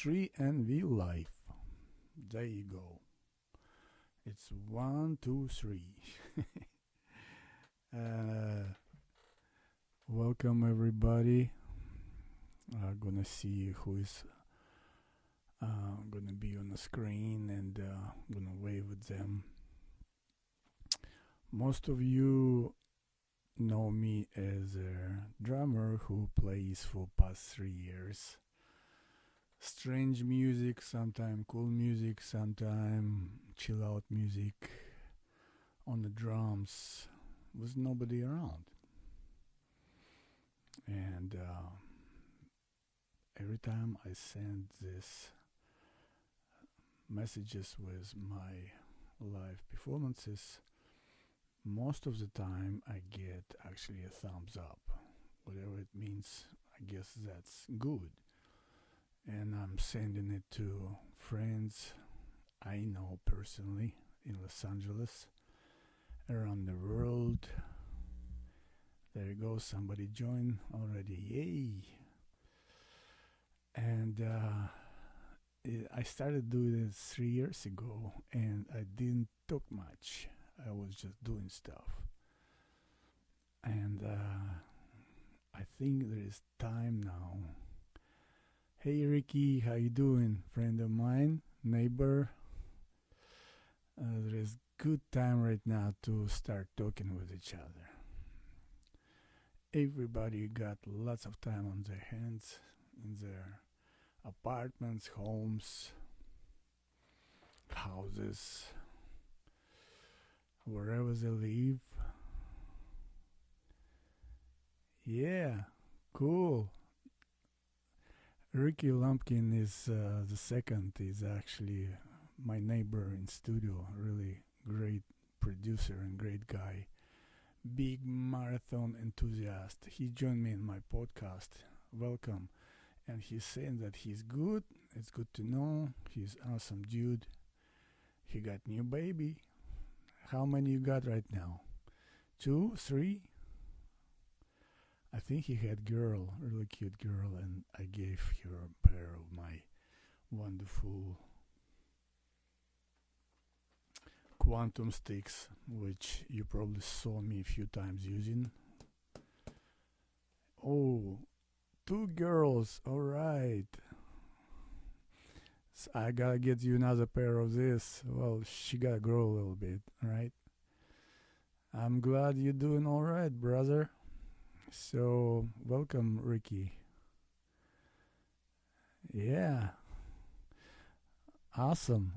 3 and we live. There you go. It's 1, 2, 3. uh, Welcome everybody. Gonna see who is gonna be on the screen and gonna wave with them. Most of you know me as a drummer who plays for past 3 years. Strange music, sometime cool music, sometime chill out music on the drums with nobody around. And every time I send these messages with my live performances, most of the time I get actually a thumbs up. Whatever it means, I guess that's good. And I'm sending it to friends I know personally in Los Angeles, around the world. There you go, somebody joined already, yay! And I started doing this 3 years ago, and I didn't talk much. I was just doing stuff. And I think there is time now. Hey Ricky, how you doing? Friend of mine, neighbor. There is good time right now to start talking with each other. Everybody got lots of time on their hands in their apartments, homes, houses, wherever they live. Yeah, cool. Ricky Lumpkin is the second. Is actually my neighbor in studio. Really great producer and great guy. Big marathon enthusiast. He joined me in my podcast. Welcome. And he's saying that he's good. It's good to know. He's awesome dude. He got new baby. How many you got right now? 2, 3? I think he had girl, really cute girl, and I gave her a pair of my wonderful quantum sticks, which you probably saw me a few times using. Oh, 2 girls, alright. So I gotta get you another pair of this. Well, she gotta grow a little bit, right? I'm glad you're doing alright, brother. So, welcome, Ricky. Yeah. Awesome.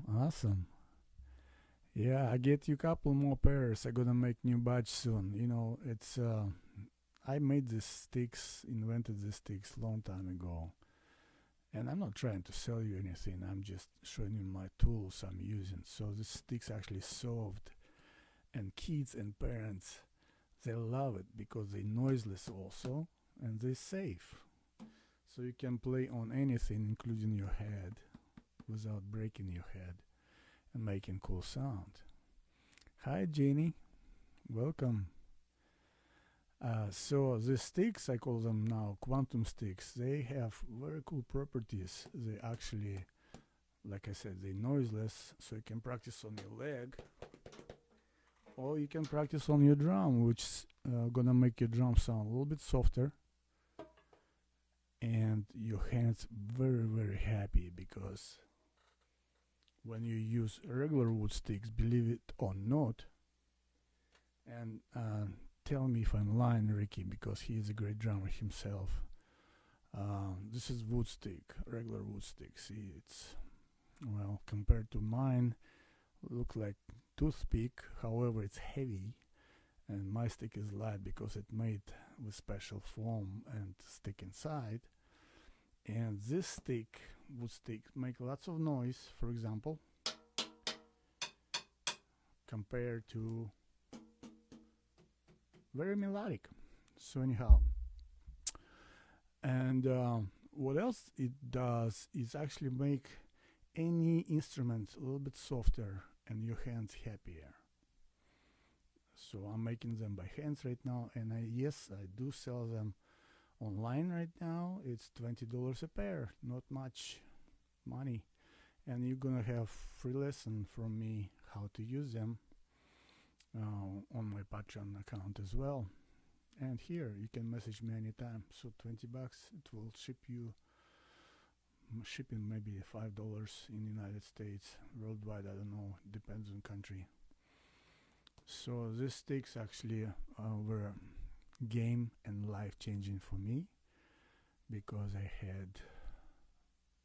Yeah, I get you a couple more pairs. I'm gonna make new batch soon. You know, it's I made these sticks, invented these sticks long time ago. And I'm not trying to sell you anything. I'm just showing you my tools I'm using. So these sticks actually soft, and kids and parents, they love it because they're noiseless also, and they're safe. So you can play on anything, including your head, without breaking your head and making cool sound. Hi, Jenny. Welcome. So the sticks, I call them now quantum sticks. They have very cool properties. They actually, like I said, they're noiseless, so you can practice on your leg, or you can practice on your drum, which is gonna make your drum sound a little bit softer, and your hands very, very happy, because when you use regular wood sticks, believe it or not, and tell me if I'm lying, Ricky, because he is a great drummer himself. This is wood stick, regular wood stick. See, it's, well, compared to mine, look like toothpick. However, it's heavy, and my stick is light because it's made with special foam and stick inside. And this stick, wood stick, make lots of noise. For example, compared to very melodic. So anyhow, and what else it does is actually make any instrument a little bit softer and your hands happier. So I'm making them by hands right now, and yes, I do sell them online right now. It's $20 a pair, not much. money, and you're gonna have free lesson from me how to use them on my Patreon account as well. And here you can message me anytime. So $20, it will ship you. Shipping maybe $5 in the United States. Worldwide, I don't know. Depends on country. So this sticks actually were game and life changing for me, because I had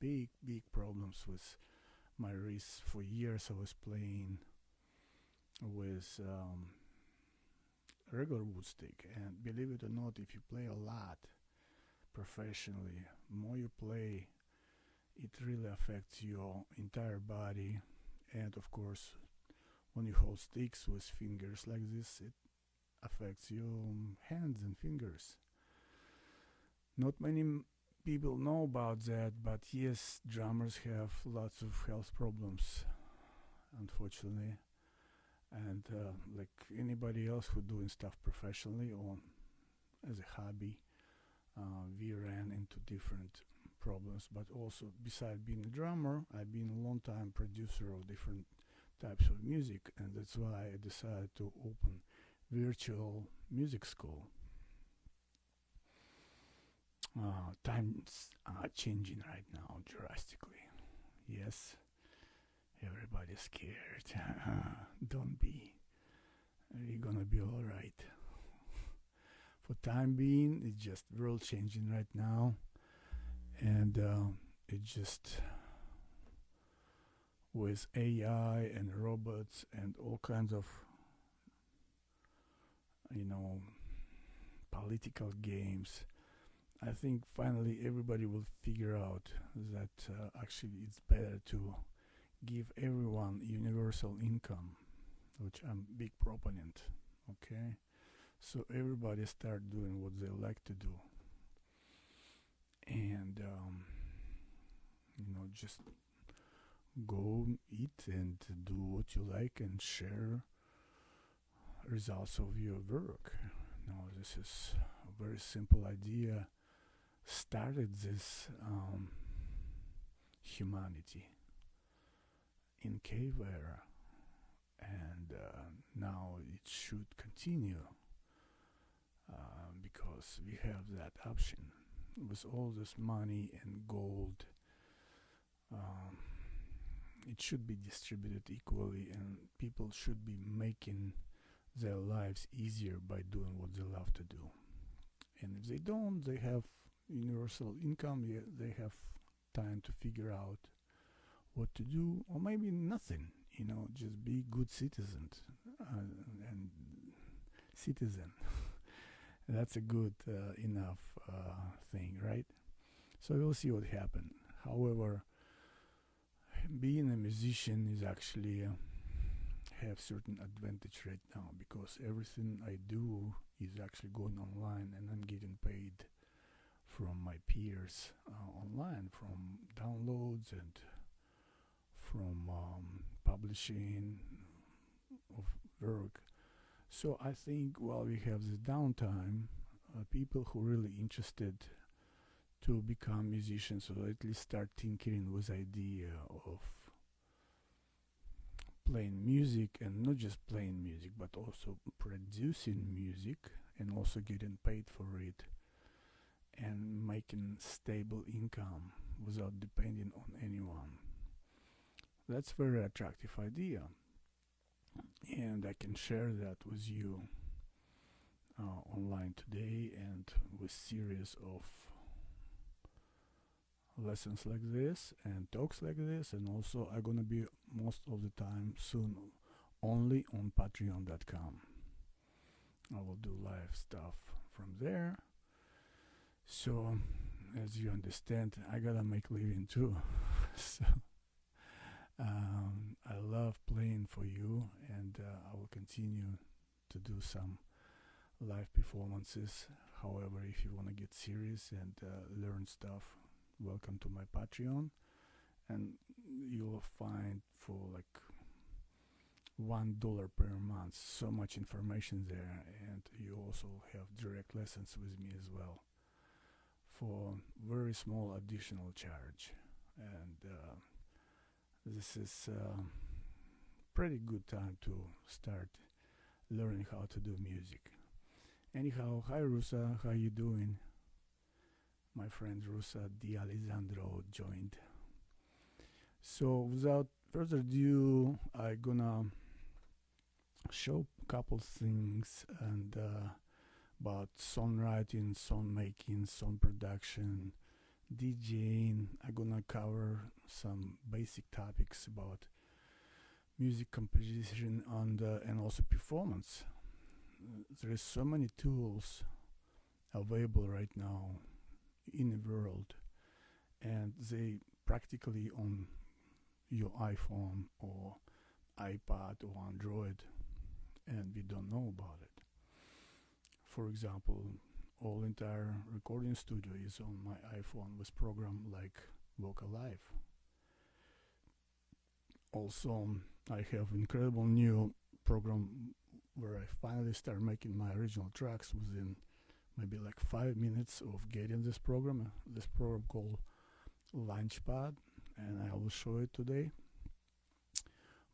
big problems with my wrists for years. I was playing with regular wood stick, and believe it or not, if you play a lot professionally, more you play, it really affects your entire body. And of course, when you hold sticks with fingers like this, it affects your hands and fingers. Not many people know about that, but yes, drummers have lots of health problems, unfortunately. And like anybody else who doing stuff professionally or as a hobby, we ran into different problems. But also, besides being a drummer, I've been a long time producer of different types of music, and that's why I decided to open virtual music school. Times are changing right now drastically. Yes, everybody's scared. Don't be. You're gonna be all right. For time being, it's just world changing right now, and it just with AI and robots and all kinds of, you know, political games. I think finally everybody will figure out that actually it's better to give everyone universal income, which I'm a big proponent. Okay, so everybody start doing what they like to do, and just go eat and do what you like and share results of your work. Now, this is a very simple idea. Started this humanity in cave era, and now it should continue because we have that option with all this money and gold. It should be distributed equally, and people should be making their lives easier by doing what they love to do. And if they don't, they have universal income. They have time to figure out what to do, or maybe nothing. Just be good citizens and citizen. That's a good enough thing, right? So we'll see what happens. However, being a musician is actually have certain advantage right now, because everything I do is actually going online, and I'm getting paid from my peers online, from downloads and from publishing of work. So I think while we have this downtime, people who are really interested to become musicians, or at least start tinkering with idea of playing music, and not just playing music but also producing music and also getting paid for it and making stable income without depending on anyone. That's a very attractive idea, and I can share that with you online today, and with series of lessons like this and talks like this. And also I'm gonna be most of the time soon only on patreon.com. I will do live stuff from there. So as you understand, I gotta make living too. So I love playing for you, and I will continue to do some live performances. However, if you want to get serious and learn stuff, welcome to my Patreon, and you'll find for like $1 per month so much information there, and you also have direct lessons with me as well for very small additional charge. and this is pretty good time to start learning how to do music. Anyhow, hi Rusa, how you doing? My friend Rusa Di Alessandro joined. So without further ado, I gonna show a couple things and about songwriting, song making, song production, DJing. I'm gonna cover some basic topics about music composition and also performance. There is so many tools available right now in the world, and they practically on your iPhone or iPad or Android, and we don't know about it. For example, all entire recording studio is on my iPhone with program like Vocal Live. Also, I have incredible new program where I finally start making my original tracks within maybe like 5 minutes of getting this program. This program called Launchpad, and I will show it today.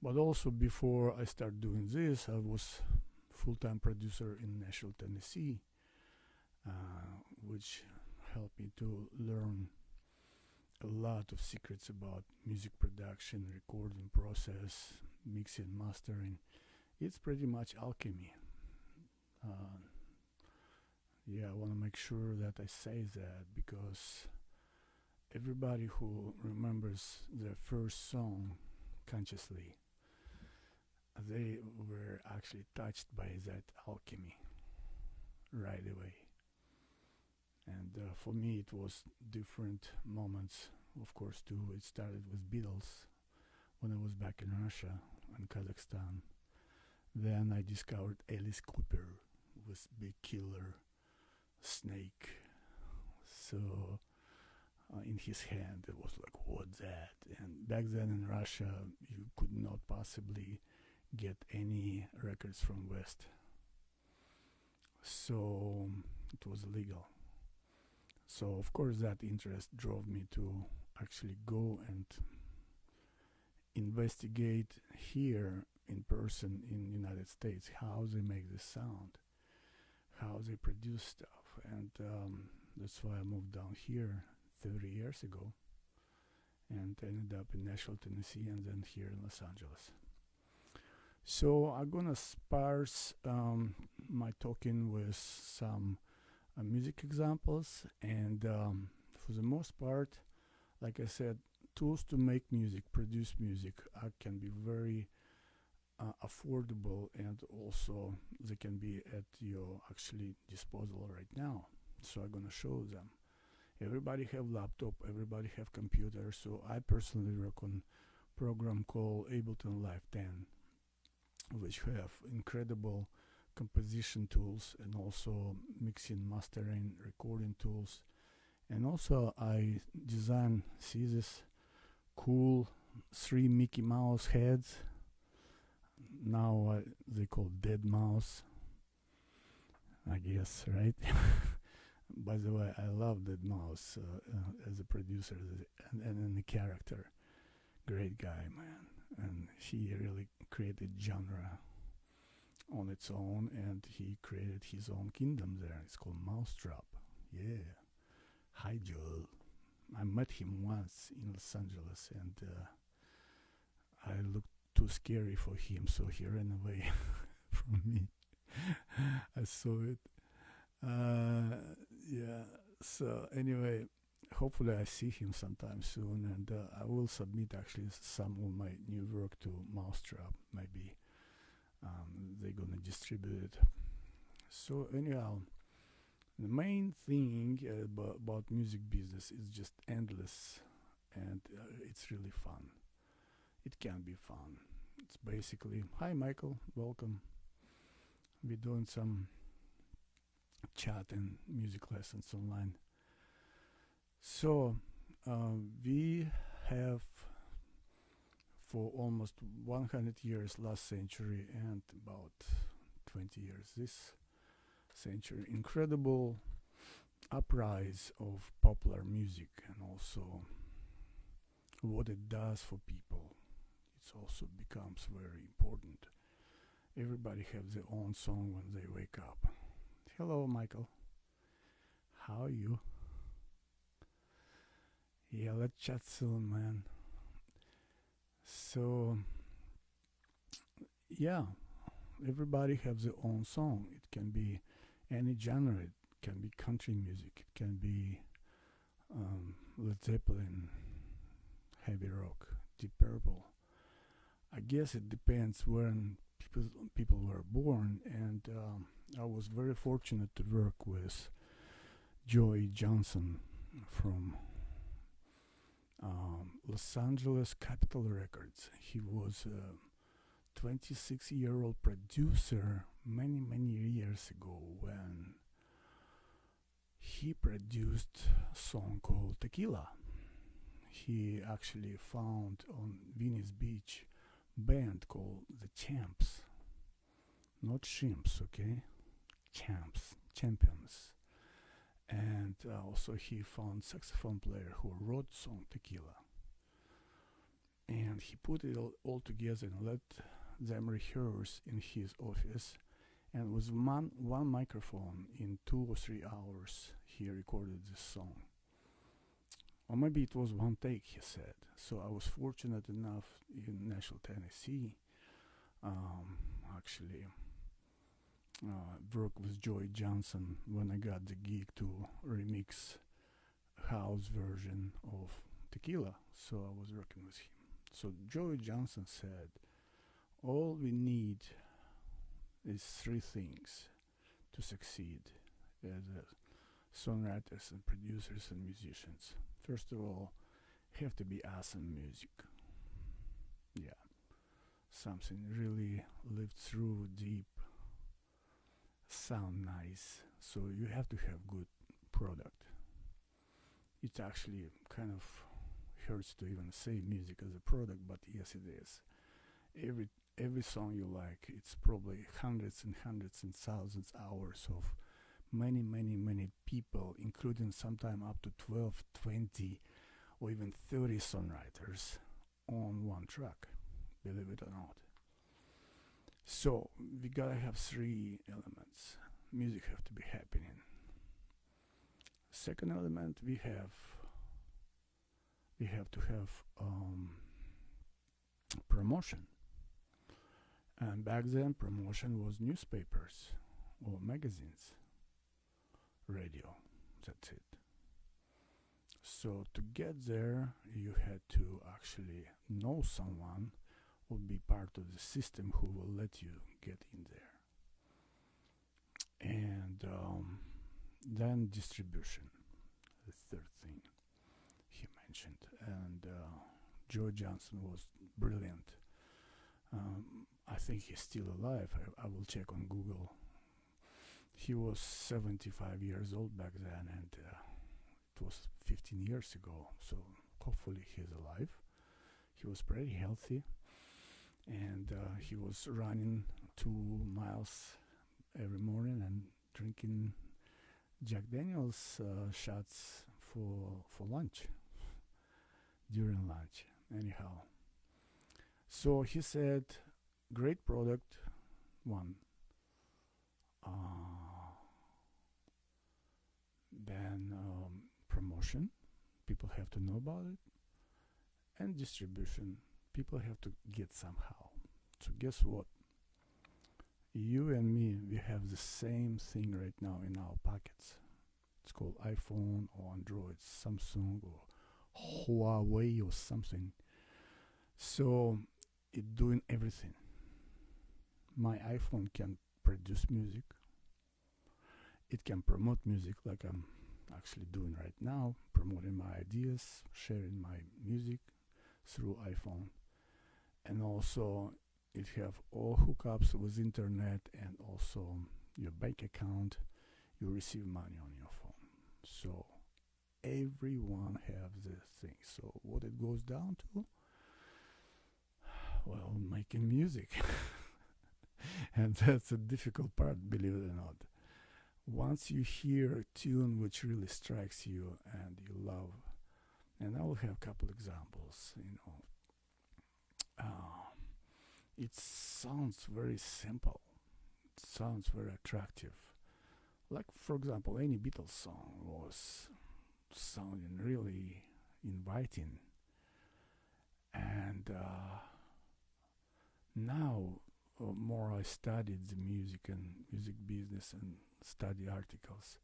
But also before I start doing this, I was full-time producer in Nashville, Tennessee, which helped me to learn a lot of secrets about music production, recording process, mixing, mastering. It's pretty much alchemy. Uh, yeah, I want to make sure that I say that because everybody who remembers their first song consciously, they were actually touched by that alchemy right away. And for me, it was different moments. Of course, too, it started with Beatles when I was back in Russia and Kazakhstan. Then I discovered Alice Cooper with Big Killer Snake. So in his hand, it was like, what that? And back then in Russia, you could not possibly get any records from West. So it was illegal. So of course that interest drove me to actually go and investigate here in person in United States how they make this sound, how they produce stuff, and that's why I moved down here 30 years ago and ended up in Nashville, Tennessee, and then here in Los Angeles. So I'm gonna sparse my talking with some music examples, and for the most part, like I said, tools to make music, produce music, can be very affordable, and also they can be at your actually disposal right now. So I'm gonna show them. Everybody have laptop, everybody have computer, so I personally work on program called Ableton Live 10, which have incredible composition tools and also mixing, mastering, recording tools. And also I design, see this cool 3 Mickey Mouse heads. Now they call dead mouse, I guess, right? By the way, I love dead mouse as a producer and a character. Great guy, man. And he really created genre on its own, and he created his own kingdom there. It's called Mousetrap. Yeah. Hi, Joel. I met him once in Los Angeles, and I looked too scary for him, so he ran away from me. I saw it. Yeah. So anyway, hopefully I see him sometime soon, and I will submit actually some of my new work to Mousetrap. Maybe they're gonna distribute it. So anyhow, the main thing about music business is just endless, and it's really fun. It can be fun. It's basically, hi Michael, welcome. We're doing some chat and music lessons online. So we have for almost 100 years last century and about 20 years this century, incredible uprise of popular music and also what it does for people. It also becomes very important. Everybody has their own song when they wake up. Hello, Michael. How are you? Yeah, let's chat soon, man. So, yeah, everybody has their own song. It can be any genre. It can be country music. It can be Led Zeppelin, heavy rock, Deep Purple. I guess it depends when people were born, and I was very fortunate to work with Joey Johnson from Los Angeles Capitol Records. He was a 26-year-old producer many years ago when he produced a song called Tequila. He actually found on Venice Beach band called the Champs, not Shimps, okay? Champions. And also he found saxophone player who wrote song Tequila. And he put it all together and let them rehearse in his office. And with one microphone, in 2 or 3 hours, he recorded this song. Or maybe it was one take, he said. So I was fortunate enough in Nashville, Tennessee, actually work with Joey Johnson when I got the gig to remix house version of Tequila. So I was working with him. So Joey Johnson said, all we need is 3 things to succeed as songwriters and producers and musicians. First of all, have to be awesome music. Yeah, something really lived through, deep, sound nice. So you have to have good product. It actually kind of hurts to even say music as a product, but yes, it is. Every song you like, it's probably hundreds and thousands hours of many people, including sometime up to 12, 20, or even 30 songwriters on one track, believe it or not. So we gotta have 3 elements. Music have to be happening. Second element, we have to have promotion. And back then, promotion was newspapers or magazines, radio. That's it. So to get there, you had to actually know someone or be part of the system who will let you get in there. And then distribution, the third thing he mentioned. And Joe Johnson was brilliant. I think he's still alive. I will check on Google. He was 75 years old back then, and it was 15 years ago. So hopefully he's alive. He was pretty healthy, and he was running 2 miles every morning and drinking Jack Daniels shots for lunch, during lunch. Anyhow, so he said, great product, one. Then promotion, people have to know about it, and distribution, people have to get somehow. So guess what? You and me, we have the same thing right now in our pockets. It's called iPhone or Android, Samsung or Huawei or something. So it's doing everything. My iPhone can produce music. It can promote music like I'm actually doing right now, promoting my ideas, sharing my music through iPhone. And also it have all hookups with internet, and also your bank account, you receive money on your phone. So everyone have this thing. So what it goes down to? Well, making music. And that's a difficult part, believe it or not. Once you hear a tune which really strikes you and you love, And I will have a couple examples. Uh, it sounds very simple. It sounds very attractive. Like, for example, any Beatles song was sounding really inviting. And now, more I studied the music and music business and study articles,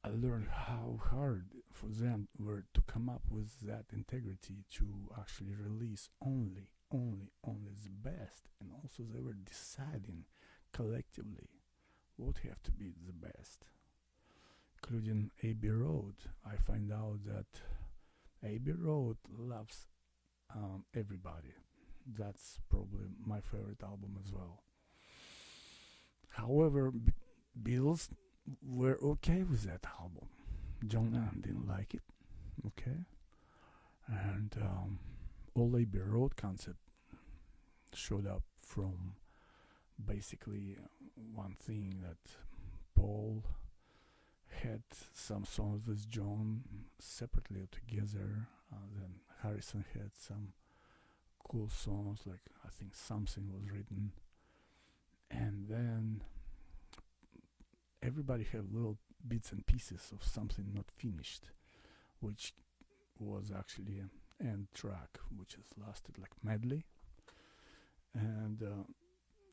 I learned how hard for them were to come up with that integrity to actually release only the best, and also they were deciding collectively what have to be the best, including Abbey Road. I find out that Abbey Road loves everybody. That's probably my favorite album as well. However, Beatles were okay with that album. John Lennon didn't like it, okay? And all Abbey Road concept showed up from basically one thing, that Paul had some songs with John separately or together. Then Harrison had some cool songs, like I think Something was written. And then everybody had little bits and pieces of something not finished, which was actually an end track, which has lasted like medley. And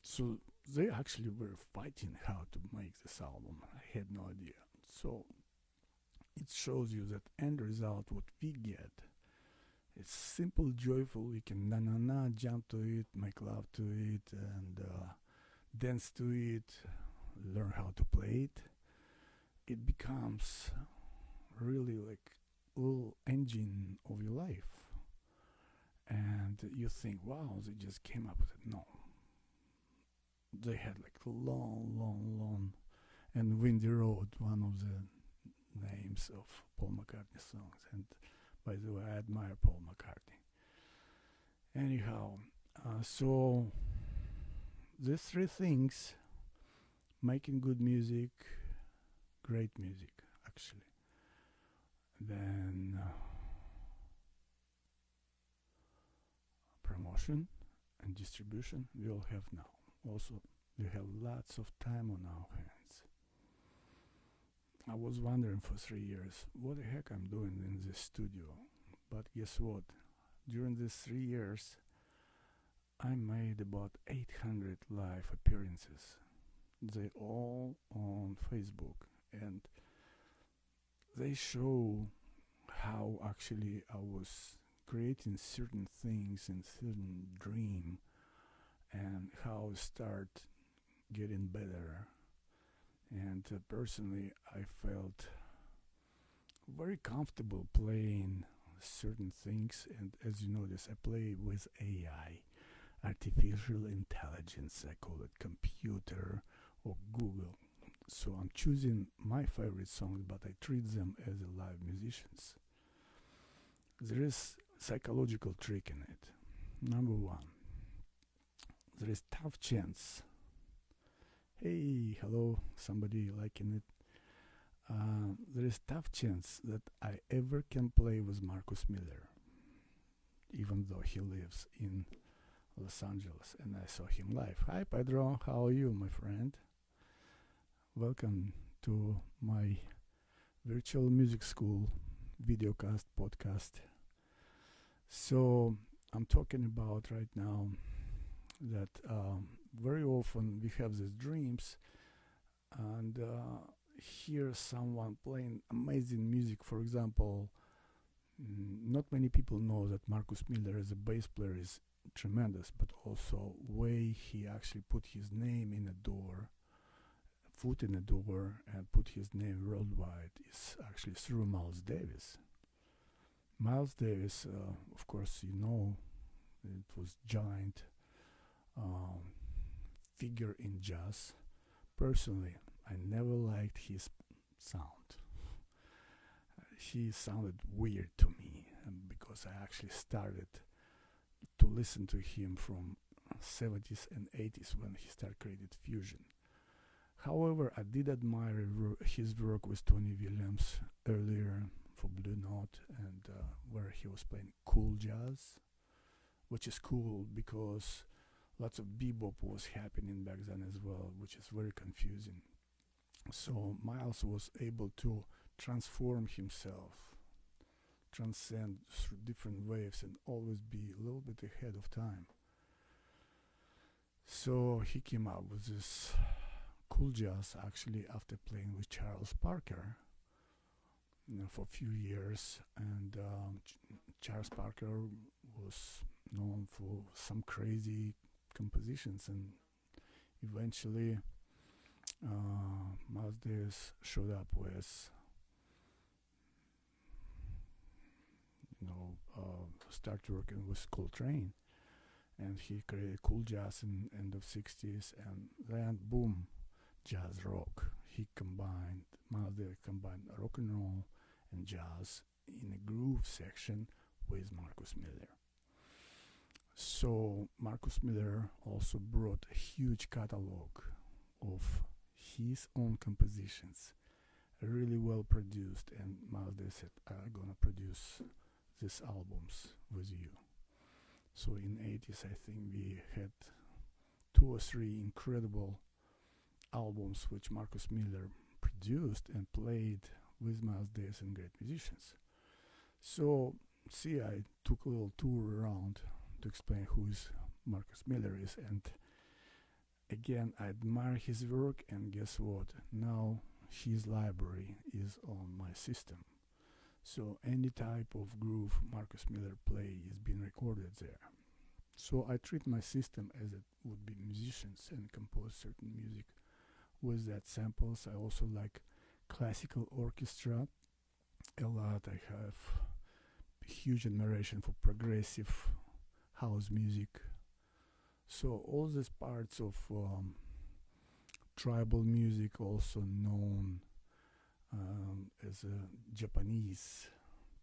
so they actually were fighting how to make this album. I had no idea. So it shows you that end result, what we get, it's simple, joyful. We can na na na jump to it, make love to it, and dance to it, learn how to play it. It becomes really like a little engine of your life. And you think, wow, they just came up with it. No. They had like long, and Windy Road, one of the names of Paul McCartney songs. And by the way, I admire Paul McCartney. Anyhow, so these three things, making good music, great music, actually. Then promotion and distribution we all have now. Also, we have lots of time on our hands. I was wondering for 3 years what the heck I'm doing in this studio. But guess what? During these 3 years, I made about 800 live appearances. They all on Facebook, and they show how actually I was creating certain things and certain dream, and how I start getting better. And personally, I felt very comfortable playing certain things. And as you notice, I play with AI, artificial intelligence. I call it computer or Google. So I'm choosing my favorite songs, but I treat them as a live musicians. There is psychological trick in it. Number one, there is tough chance. Hey, hello, somebody liking it. There is tough chance that I ever can play with Marcus Miller, even though he lives in Los Angeles and I saw him live. Hi, Pedro, how are you, my friend? Welcome to my virtual music school, Videocast podcast. So I'm talking about right now that very often we have these dreams and hear someone playing amazing music. For example, not many people know that Marcus Miller as a bass player is tremendous, but also way he actually put his name in a door, foot in a door, and put his name worldwide is actually through Miles Davis. Miles Davis, of course, you know, it was giant figure in jazz. Personally, I never liked his sound. He sounded weird to me because I actually started to listen to him from 70s and 80s when he started creating fusion. However, I did admire his work with Tony Williams earlier, for Blue Note, and where he was playing cool jazz, which is cool because lots of bebop was happening back then as well, which is very confusing. So Miles was able to transform himself, transcend through different waves, and always be a little bit ahead of time. So he came up with this cool jazz actually after playing with Charles Parker, for a few years, and Charles Parker was known for some crazy compositions, and eventually Miles Davis showed up with start working with Coltrane, and he created cool jazz in end of 60s, and then boom, jazz rock. Miles Davis combined rock and roll and jazz in a groove section with Marcus Miller. So Marcus Miller also brought a huge catalog of his own compositions, really well produced, and Miles Davis said, I'm gonna produce these albums with you. So in 80s, I think we had 2 or 3 incredible albums which Marcus Miller produced and played with Miles Davis and great musicians. So see, I took a little tour around to explain who is Marcus Miller is, and again, I admire his work, and guess what? Now his library is on my system. So any type of groove Marcus Miller play is being recorded there. So I treat my system as it would be musicians and compose certain music with that samples. I also like classical orchestra a lot. I have huge admiration for progressive house music. So all these parts of tribal music, also known as Japanese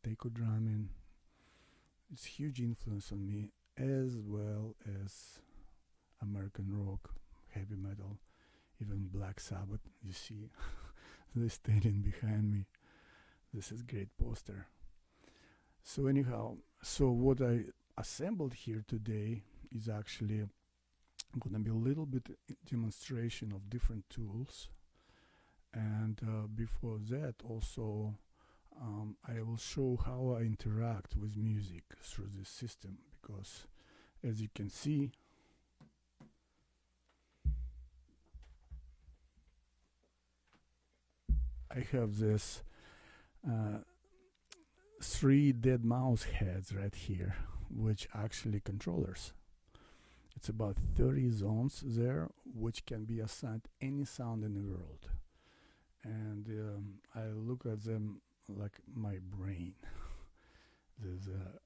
taiko drumming, it's huge influence on me, as well as American rock, heavy metal, even Black Sabbath. You see, they're standing behind me. This is great poster. So anyhow, so what I assembled here today is actually gonna be a little bit demonstration of different tools, and before that also I will show how I interact with music through this system, because as you can see, I have this 3 dead mouse heads right here, which actually controllers. It's about 30 zones there, which can be assigned any sound in the world. And I look at them like my brain. There's a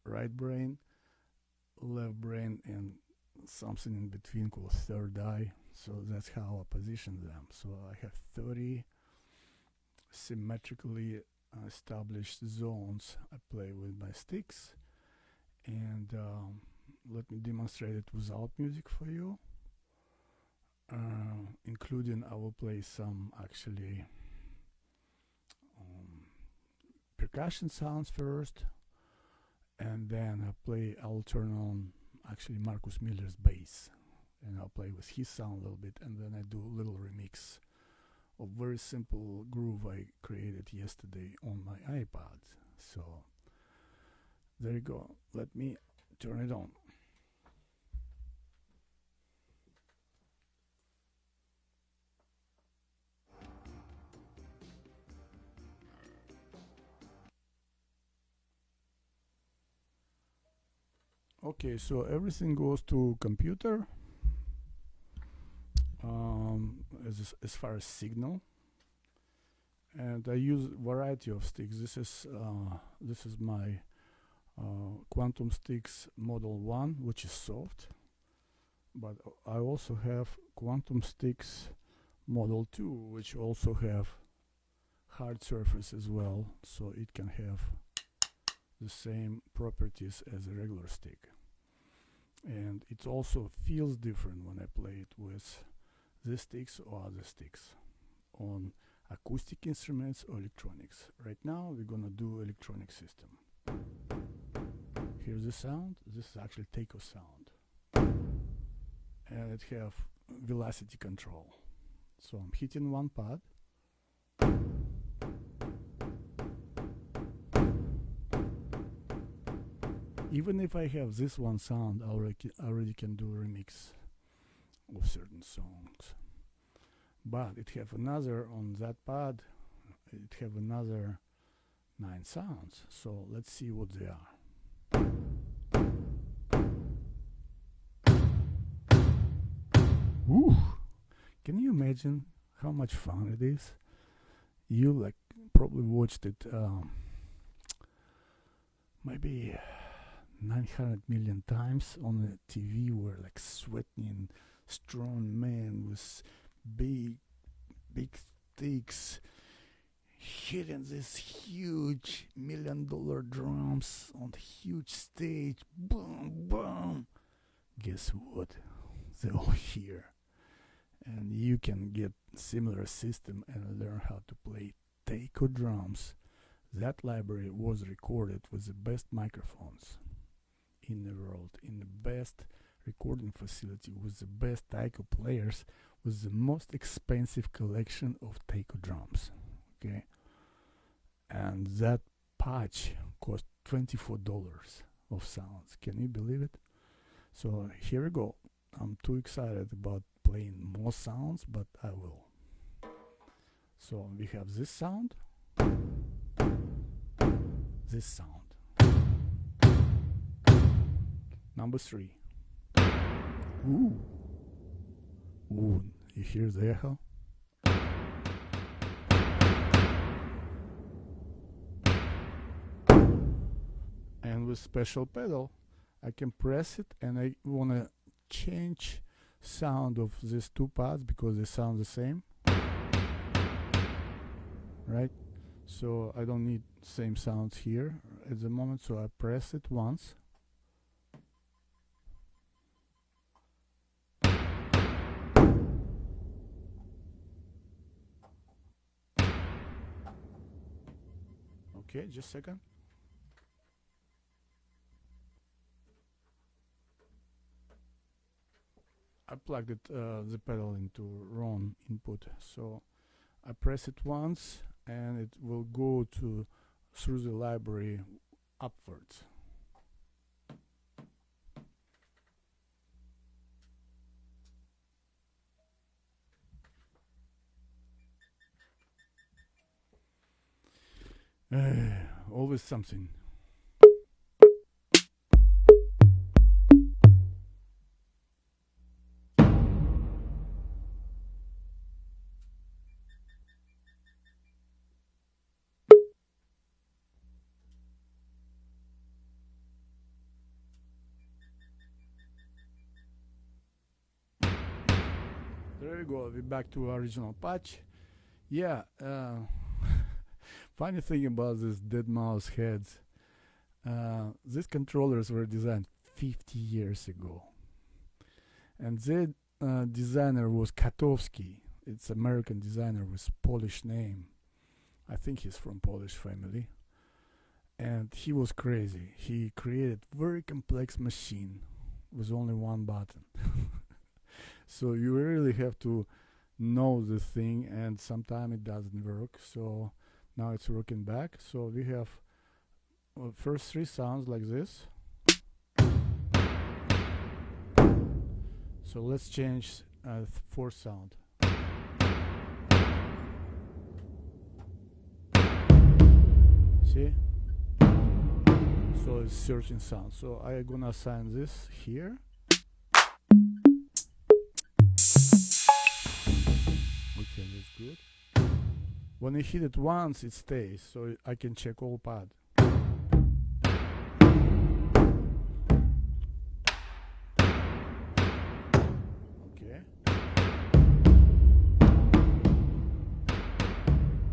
right brain, left brain, and something in between called third eye. So that's how I position them. So I have 30 symmetrically established zones I play with my sticks, and let me demonstrate it without music for you, including I will play some actually percussion sounds first, and then I'll turn on actually Marcus Miller's bass, and I'll play with his sound a little bit, and then I do a little remix of very simple groove I created yesterday on my iPad. So there you go. Let me turn it on. Okay, so everything goes to computer as far as signal, and I use variety of sticks. This is my Quantum Sticks Model 1, which is soft, but I also have Quantum Sticks Model 2, which also have hard surface as well, so it can have the same properties as a regular stick. And it also feels different when I play it with these sticks or other sticks. acoustic instruments or electronics. Right now we're gonna do electronic system. Here's the sound. This is actually taiko sound, and it have velocity control. So I'm hitting one pad. Even if I have this one sound, I already can do a remix of certain songs. But it have another on that pad. It have another 9 sounds. So let's see what they are. Woo! Can you imagine how much fun it is? You like probably watched it maybe 900 million times on the TV, where like sweating strong man with big sticks hitting this huge $1 million drums on the huge stage. Boom, boom. Guess what? They're all here. And you can get similar system and learn how to play taiko drums. That library was recorded with the best microphones in the world, in the best recording facility, with the best taiko players, with the most expensive collection of taiko drums. Okay, and that patch cost $24 of sounds. Can you believe it? So here we go. I'm too excited about playing more sounds, but I will. So we have this sound, this sound. Number 3. Ooh. Ooh, you hear the echo? And with special pedal, I can press it, and I wanna change sound of these 2 pads because they sound the same, right? So I don't need same sounds here at the moment, so I press it once. Okay, just a second. I plugged it, the pedal into wrong input, so I press it once and it will go through the library upwards. Always something. There we go, we're back to our original patch. Yeah, funny thing about these dead mouse heads, these controllers were designed 50 years ago. And the designer was Katowski. It's American designer with Polish name. I think he's from Polish family. And he was crazy. He created very complex machine with only one button. So you really have to know the thing, and sometimes it doesn't work. So now it's working back. So we have first 3 sounds like this. So let's change 4th sound. See? So it's searching sound. So I'm gonna assign this here. Okay, that's good. When I hit it once, it stays, so I can check all pad. Okay.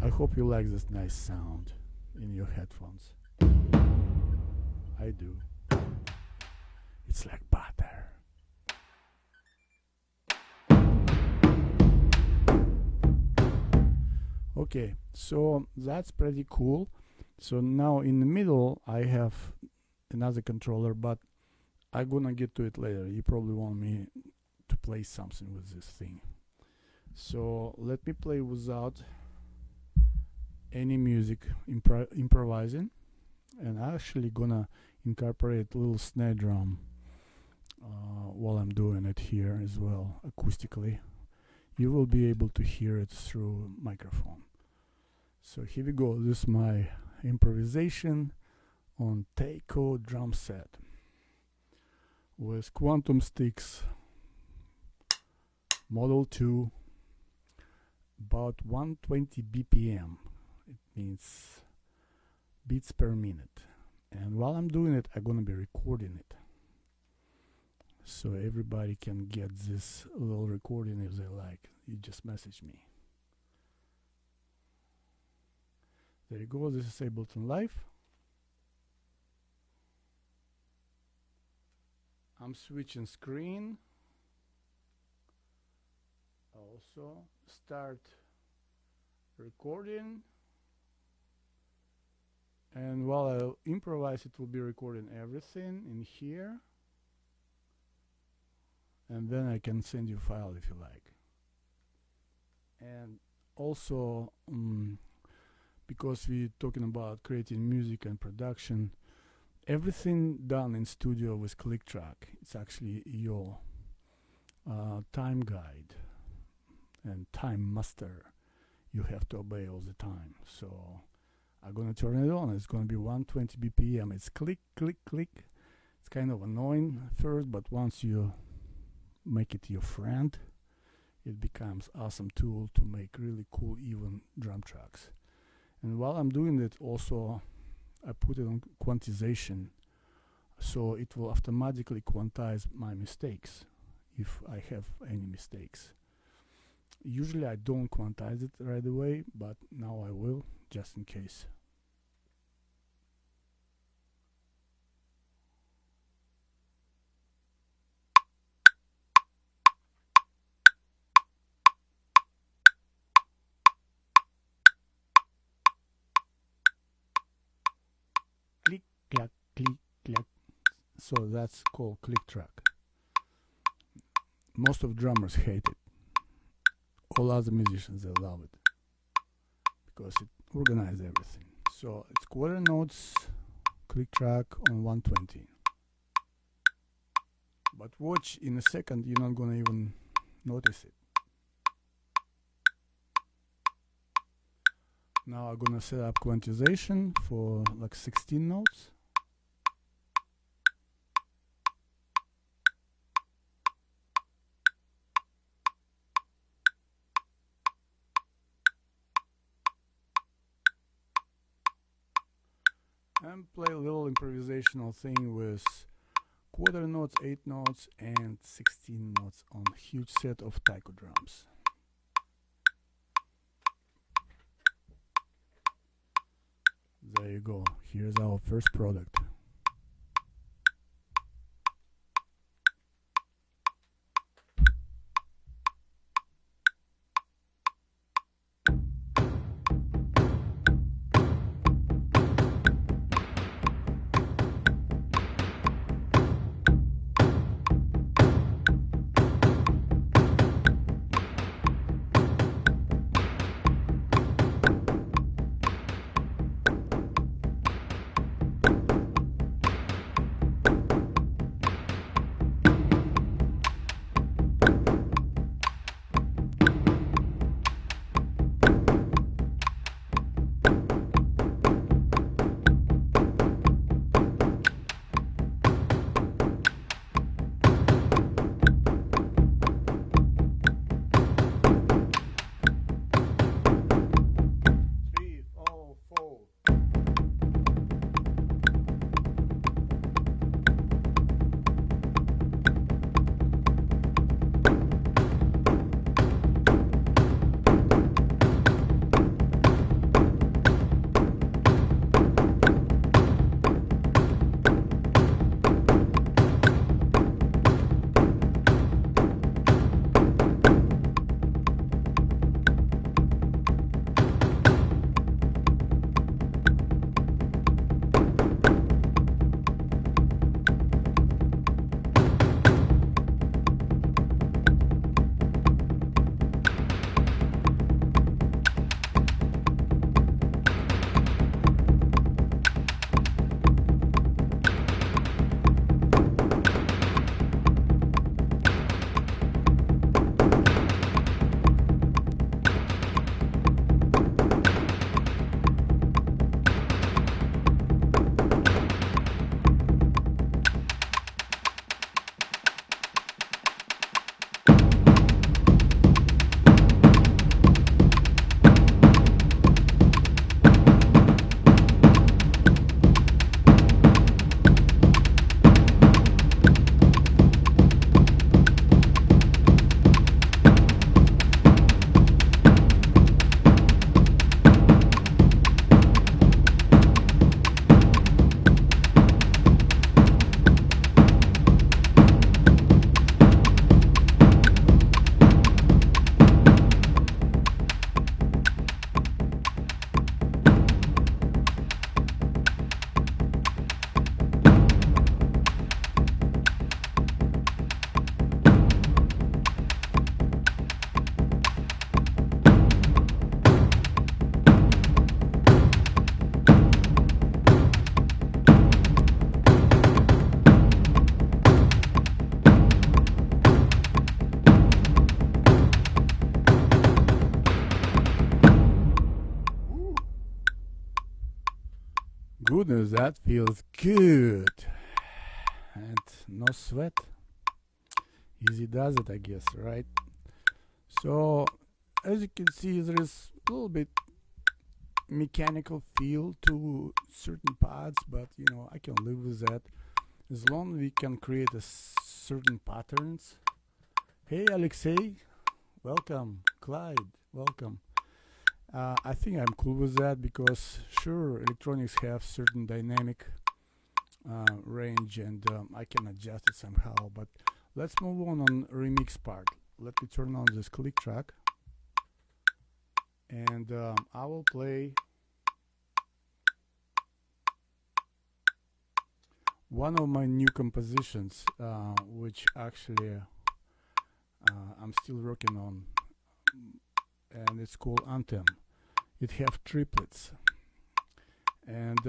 I hope you like this nice sound in your headphones. I do. It's like butter. Okay, so that's pretty cool. So now in the middle I have another controller, but I'm gonna get to it later. You probably want me to play something with this thing. So let me play without any music, improvising, and I'm actually gonna incorporate a little snare drum while I'm doing it here as well, acoustically. You will be able to hear it through microphone. So here we go. This is my improvisation on Taiko drum set with Quantum Sticks Model 2, about 120 BPM. It means beats per minute. And while I'm doing it, I'm gonna be recording it, so everybody can get this little recording if they like. You just message me. There you go. This is Ableton Live. I'm switching screen. Also start recording, and while I improvise, it will be recording everything in here, and then I can send you a file if you like. And also because we're talking about creating music and production, everything done in studio with ClickTrack, it's actually your time guide and time master you have to obey all the time. So I'm gonna turn it on. It's gonna be 120 BPM. It's click, click, click. It's kind of annoying at first, but once you make it your friend, it becomes awesome tool to make really cool even drum tracks. And while I'm doing it, also I put it on quantization, so it will automatically quantize my mistakes if I have any mistakes. Usually I don't quantize it right away, but now I will, just in case. Click, clack, click, clack. So that's called click track. Most of drummers hate it. All other musicians, they love it because it organizes everything. So it's quarter notes, click track on 120. But watch, in a second you're not gonna even notice it. Now I'm gonna set up quantization for like 16 notes. And play a little improvisational thing with quarter notes, 8 notes, and 16 notes on a huge set of taiko drums. There you go. Here's our first product. That feels good. And no sweat. Easy does it, I guess, right? So, as you can see, there is a little bit mechanical feel to certain parts, but I can live with that as long as we can create a certain patterns. Hey, Alexei, welcome. Clyde, welcome. I think I'm cool with that because sure, electronics have certain dynamic range, and I can adjust it somehow. But let's move on remix part. Let me turn on this click track, and I will play one of my new compositions, which actually I'm still working on, and it's called Anthem. It have triplets, and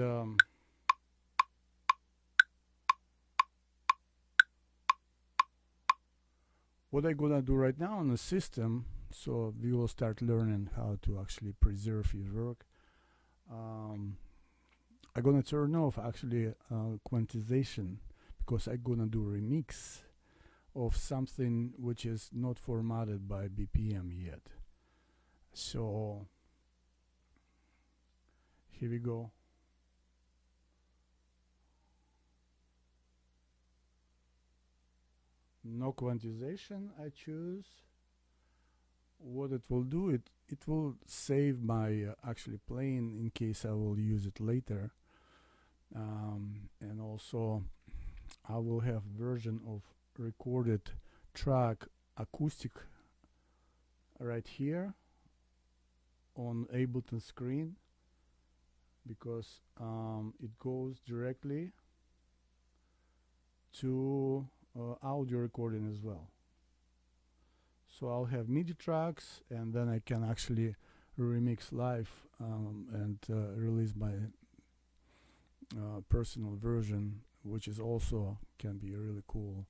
what I'm gonna do right now on the system, so we will start learning how to actually preserve your work. I'm gonna turn off actually quantization because I'm gonna do a remix of something which is not formatted by BPM yet. So here we go. No quantization, I choose. What it will do, it will save my actually playing in case I will use it later. And also I will have version of recorded track acoustic right here on Ableton screen, because it goes directly to audio recording as well. So I'll have MIDI tracks, and then I can actually remix live and release my personal version, which is also can be really cool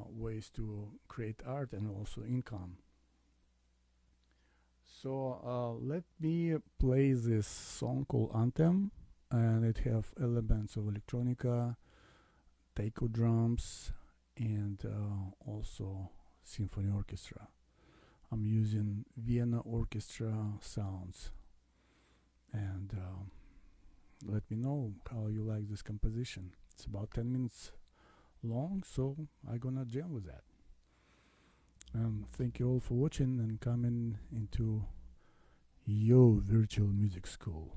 ways to create art and also income. So let me play this song called Anthem, and it have elements of electronica, taiko drums, and also symphony orchestra. I'm using Vienna Orchestra sounds, and let me know how you like this composition. It's about 10 minutes long, so I'm gonna jam with that. Thank you all for watching and coming into Yo Virtual Music School.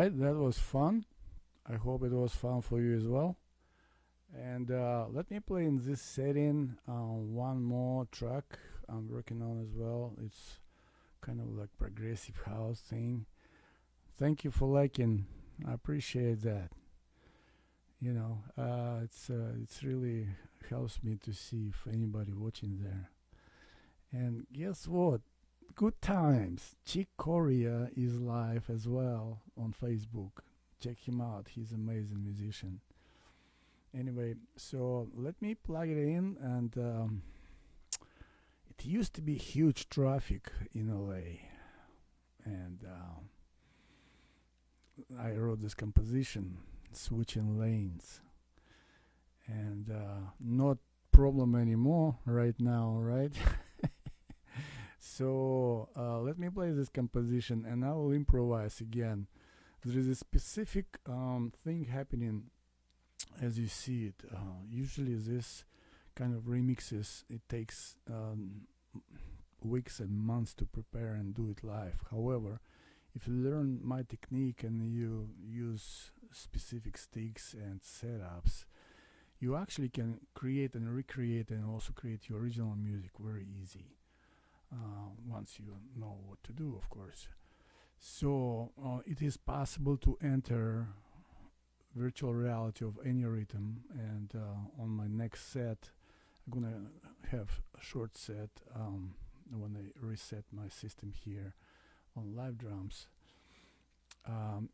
right, that was fun. I hope it was fun for you as well. And let me play in this setting one more track I'm working on as well. It's kind of like progressive house thing. Thank you for liking. I appreciate that. It's really helps me to see if anybody watching there. And guess what? Good times. Chick Corea is live as well on Facebook. Check him out. He's an amazing musician. Anyway, so let me plug it in, and it used to be huge traffic in LA, and I wrote this composition, switching lanes, and not problem anymore right now, right? So let me play this composition, and I will improvise again. There is a specific thing happening as you see it. Usually this kind of remixes, it takes weeks and months to prepare and do it live. However, if you learn my technique and you use specific sticks and setups, you actually can create and recreate and also create your original music very easy, once you know what to do, of course. So it is possible to enter virtual reality of any rhythm, and on my next set I'm gonna have a short set when I reset my system here on live drums.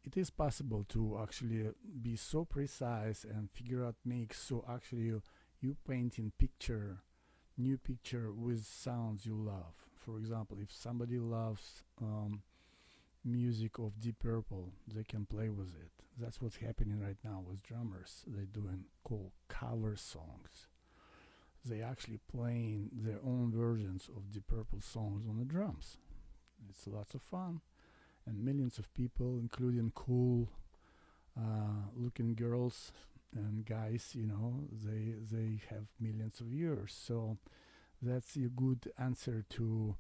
It is possible to actually be so precise and figure out mix, so actually you paint in new picture with sounds you love. For example, if somebody loves music of Deep Purple, they can play with it. That's what's happening right now with drummers. They're doing called cover songs. They actually playing their own versions of Deep Purple songs on the drums. It's lots of fun, and millions of people, including cool looking girls and guys, they have millions of viewers. So that's a good answer to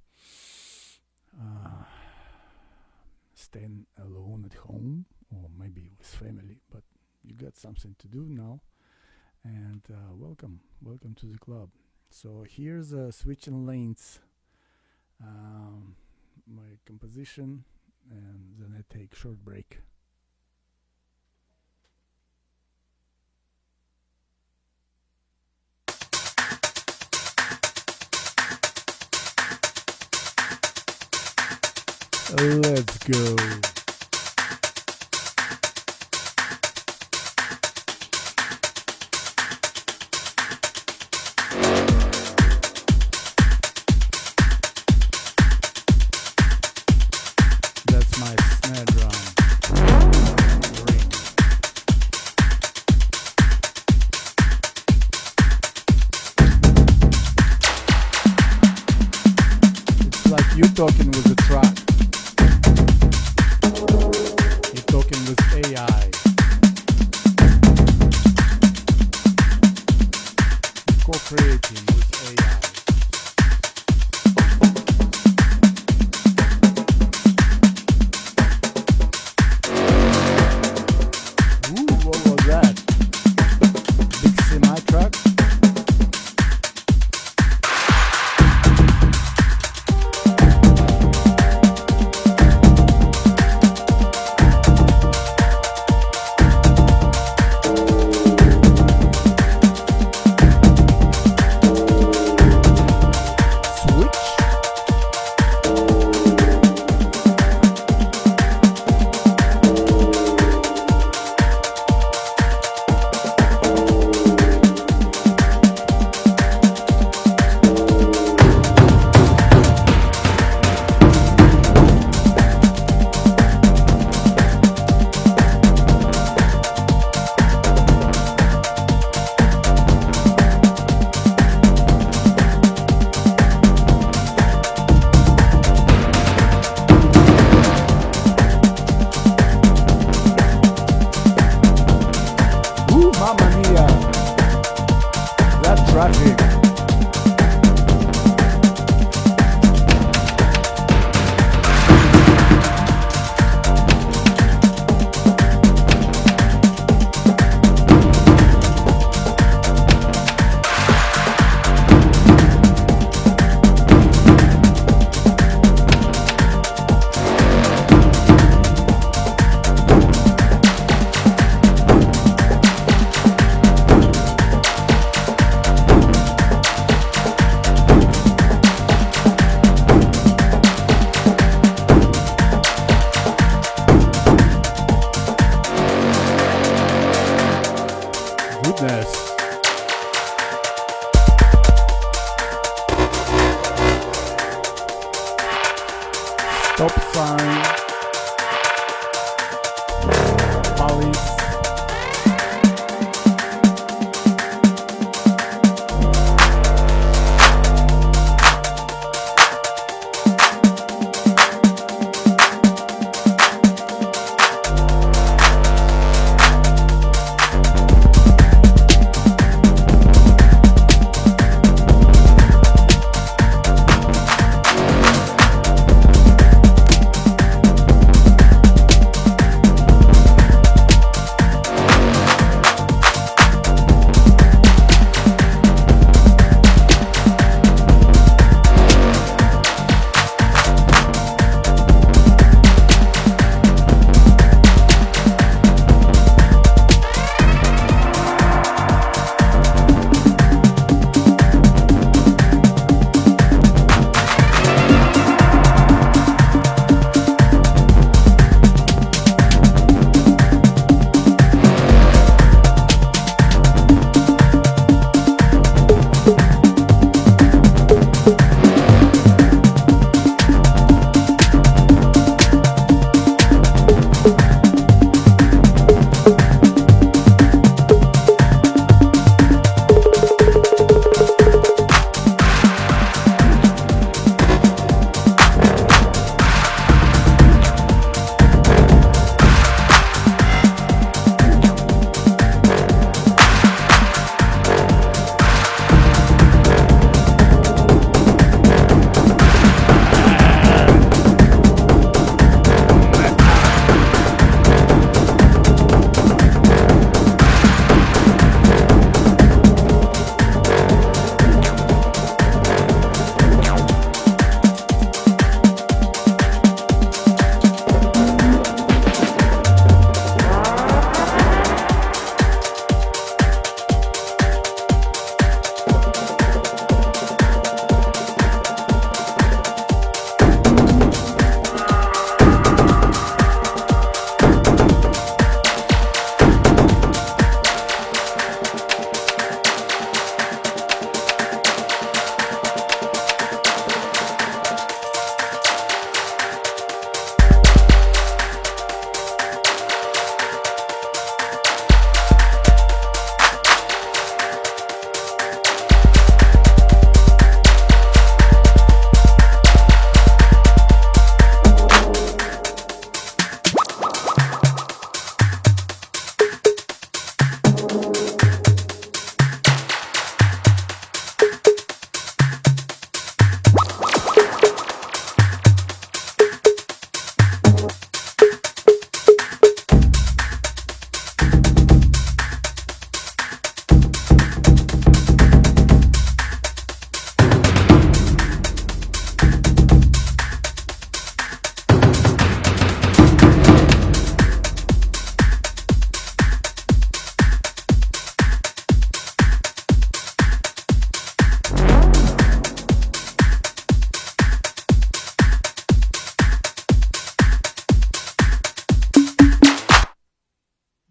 staying alone at home, or maybe with family, but you got something to do now. And welcome to the club. So here's switching lanes, my composition, and then I take short break. Let's go. That's my snare drum. Ring. It's like you talking with the track. You're talking with AI. Co-creating with AI. Ooh, what was that? Big semi truck? stop sign, police.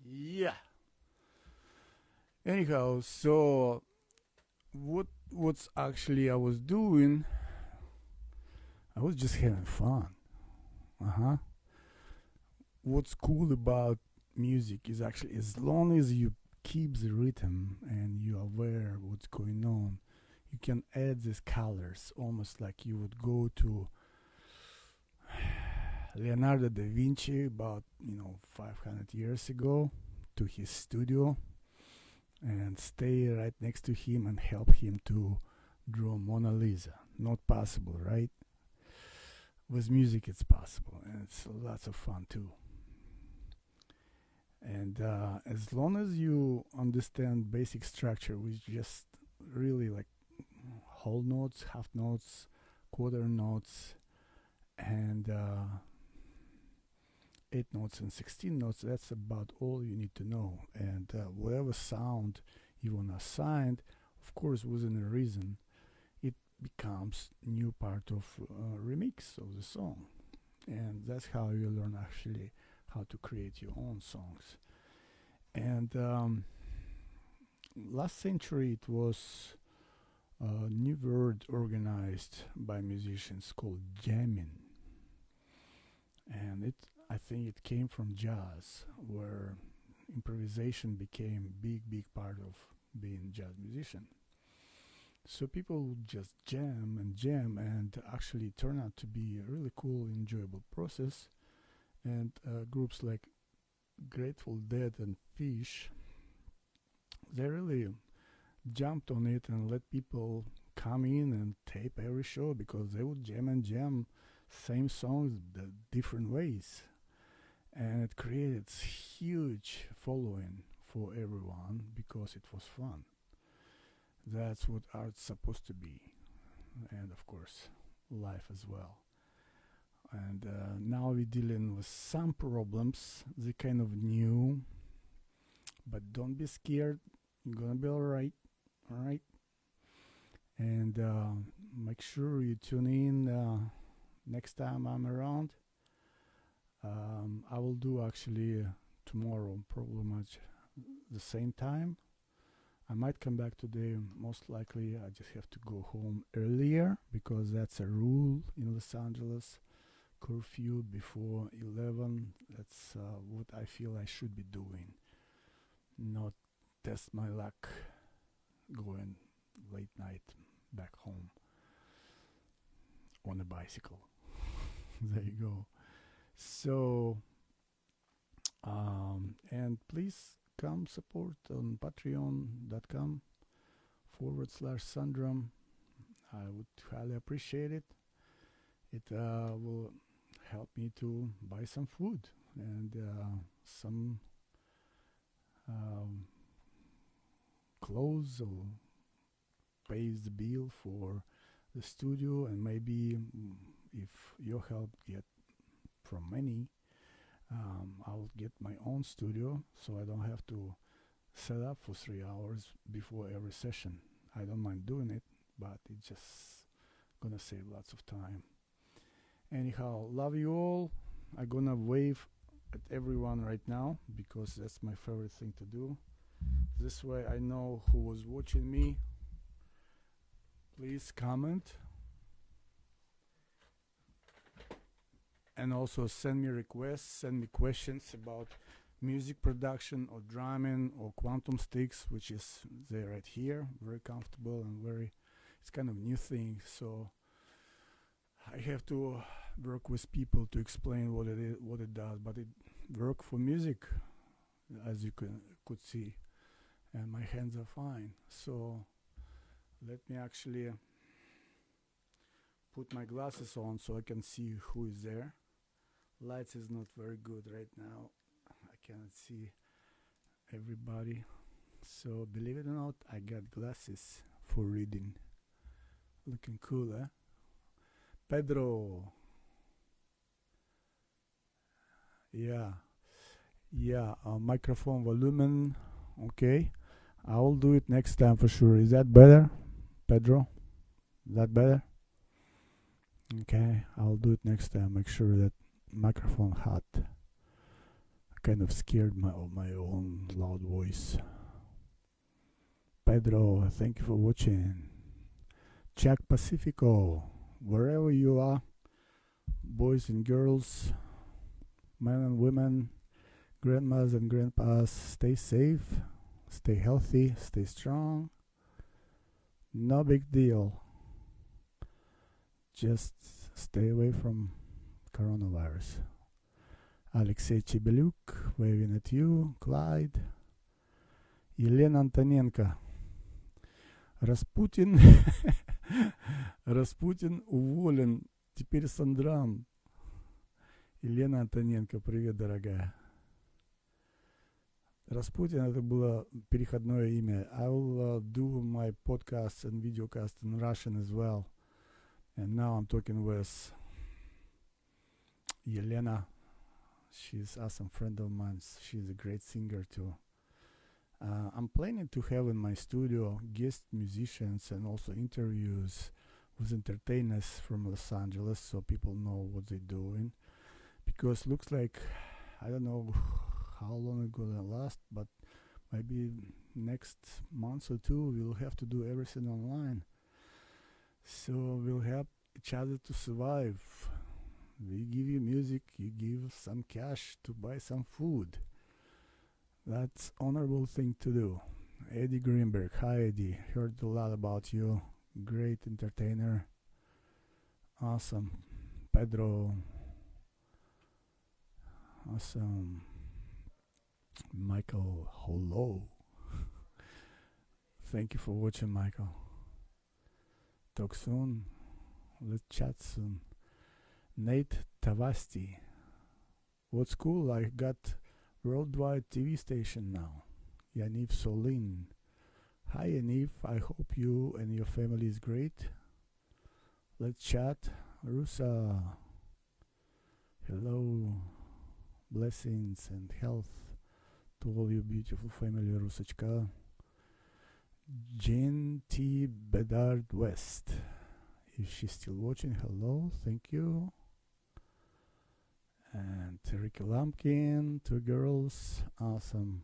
Yeah. Anyhow, so what's actually I was doing? I was just having fun. Uh huh. What's cool about music is actually as long as you keep the rhythm and you're aware what's going on, you can add these colors almost like you would go to Leonardo da Vinci about 500 years ago to his studio and stay right next to him and help him to draw Mona Lisa. Not possible, right? With music, it's possible, and it's lots of fun too. And as long as you understand basic structure, which just really like whole notes, half notes, quarter notes, and 8 notes and 16 notes, that's about all you need to know. And whatever sound you want to assign, of course, within a reason, it becomes new part of remix of the song. And that's how you learn actually how to create your own songs. And last century it was a new word organized by musicians called jamming. and I think it came from jazz, where improvisation became big part of being a jazz musician. So people would just jam and actually turn out to be a really cool, enjoyable process. And groups like Grateful Dead and Fish, they really jumped on it and let people come in and tape every show because they would jam and jam same songs the different ways, and it created huge following for everyone because it was fun. That's what art's supposed to be, and of course life as well. And now we're dealing with some problems. They kind of new, but don't be scared. You're gonna be all right. And make sure you tune in next time I'm around. I will do actually tomorrow, probably much the same time. I might come back today. Most likely, I just have to go home earlier because that's a rule in Los Angeles. Curfew before 11. That's what I feel I should be doing. Not test my luck going late night back home on a bicycle. There you go. So, and please come support on patreon.com/Sandram. I would highly appreciate it. It will help me to buy some food and some clothes, or pays the bill for the studio, and maybe if your help get from many, I'll get my own studio so I don't have to set up for 3 hours before every session. I don't mind doing it, but it's just gonna save lots of time. Anyhow, love you all. I'm gonna wave at everyone right now because that's my favorite thing to do. This way I know who was watching me. Please comment. And also send me requests, send me questions about music production or drumming or quantum sticks, which is there right here. Very comfortable and it's kind of new thing. So I have to work with people to explain what it is, what it does, but it work for music, as you could see, and my hands are fine. So let me actually put my glasses on so I can see who is there. Lights is not very good right now. I cannot see everybody. So believe it or not, I got glasses for reading. Looking cool, eh? Pedro. Yeah. Microphone volume. Okay. I will do it next time for sure. Is that better, Pedro? Is that better? Okay. I'll do it next time. Make sure that microphone hot. Kind of scared of my own loud voice. Pedro, thank you for watching. Czech Pacifico, wherever you are, boys and girls, men and women, grandmas and grandpas, stay safe, stay healthy, stay strong. No big deal. Just stay away from coronavirus. Alexei Chebeluk, waving at you. Clyde. Елена Антоненко. Распутин. Распутин уволен. Теперь Сандрам. Елена Антоненко, привет, дорогая. Распутин — это было переходное имя. I will do my podcast and videocast in Russian as well. And now I'm talking with Елена. She's an awesome friend of mine. She's a great singer too. I'm planning to have in my studio guest musicians and also interviews with entertainers from Los Angeles so people know what they're doing. Because looks like, I don't know how long it's gonna last, but maybe next month or two we'll have to do everything online. So we'll help each other to survive We give you music, you give some cash to buy some food. That's honorable thing to do. Eddie Greenberg, hi Eddie, heard a lot about you. Great entertainer. Awesome. Pedro, awesome. Michael, hello. Thank you for watching, Michael. Talk soon. Let's chat soon. Nate Tavasti. What's cool? I got worldwide TV station now. Yaniv Solin. Hi Yaniv. I hope you and your family is great. Let's chat. Rusa. Hello. Blessings and health to all your beautiful family, Rusachka. Jane T. Bedard West. If she's still watching, hello, thank you. And Ricky Lumpkin, 2 girls, awesome.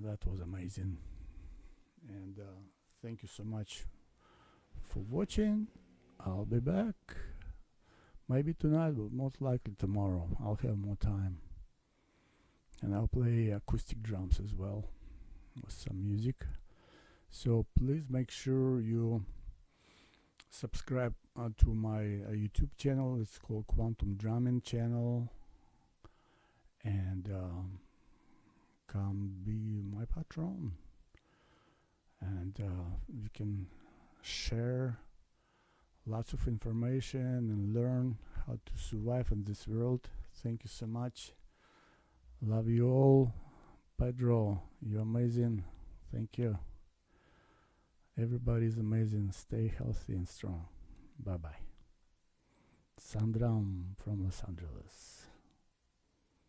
That was amazing. And thank you so much for watching. I'll be back. Maybe tonight, but most likely tomorrow. I'll have more time. And I'll play acoustic drums as well with some music. So please make sure you subscribe to my YouTube channel. It's called Quantum Drumming Channel. And come be my patron. And we can share lots of information and learn how to survive in this world. Thank you so much. Love you all. Pedro, you're amazing. Thank you. Everybody's amazing. Stay healthy and strong. Bye bye. Sandram from Los Angeles.